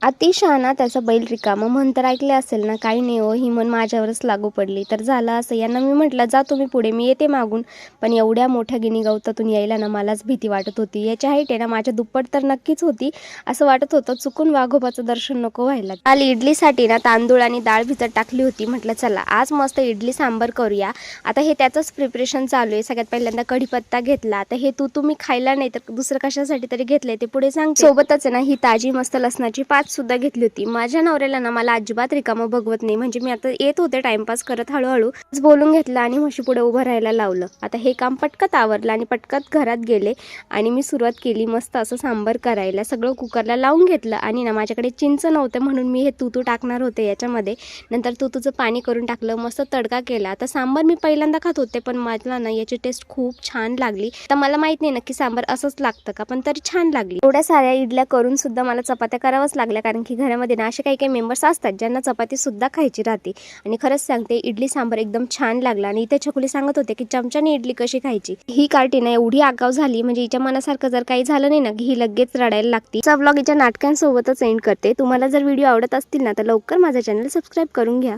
अति शहाणा त्याचा बैल रिकामा म्हण तर ऐकले असेल ना. काही नाही हो, ही म्हण माझ्यावरच लागू पडली. तर झालं असं, यांना मी म्हटलं जा तुम्ही पुढे, मी येते मागून. पण एवढ्या मोठ्या गिनी गवतातून यायला ना मलाच भीती वाटत होती. याची हाईट आहे ना माझ्या दुप्पट तर नक्कीच होती. असं वाटत होतं चुकून वाघोबाचं दर्शन नको व्हायला. काल इडलीसाठी ना तांदूळ आणि डाळ भिजत टाकली होती. म्हटलं चला आज मस्त इडली सांबर करूया. आता हे त्याचंच प्रिपरेशन चालू आहे. सगळ्यात पहिल्यांदा कढीपत्ता घेतला. आता हे तुम्ही खायला नाही तर दुसरं कशासाठी तरी घेतलंय ते पुढे सांगते. सोबतच ना ही ताजी मस्त लसणाची पात सुद्धा घेतली होती. माझ्या नवऱ्याला ना मला अजिबात रिकामं बघवत नाही. म्हणजे मी आता येत होते टाइमपास करत हळूहळू बोलून घेतलं आणि म्हशी पुढे उभं राहायला लावलं. आता हे काम पटकत आवरलं आणि पटकत घरात गेले आणि मी सुरुवात केली मस्त असं सांबर करायला. सगळं कुकरला लावून घेतलं आणि ना माझ्याकडे चिंच नव्हतं म्हणून मी हे तू टाकणार होते याच्यामध्ये. नंतर तुझं पाणी करून टाकलं, मस्त तडका केला. आता सांबर मी पहिल्यांदा खात होते पण मला ना याची टेस्ट खूप छान लागली. तर मला माहित नाही नक्की सांबर असंच लागतं का, पण तरी छान लागली. एवढ्या साऱ्या इडल्या करून सुद्धा मला चपात्या कराव्याच लागल्या, कारण की घरामध्ये ना असे काही काही मेंबर्स असतात ज्यांना चपाती सुद्धा खायची राहते. आणि खरंच सांगते इडली सांबर एकदम छान लागला. आणि इथे छकुली सांगत होते की चमच्याने इडली कशी खायची. ही कार्टी ना एवढी आगाव झाली, म्हणजे हिच्या मनासारखं जर काही झालं नाही ना की ही लगेच रडायला लागते. चा व्लॉग हिच्या नाटकांसोबतच एंड करते. तुम्हाला जर व्हिडिओ आवडत असतील ना तर लवकर माझा चॅनल सबस्क्राईब करून घ्या.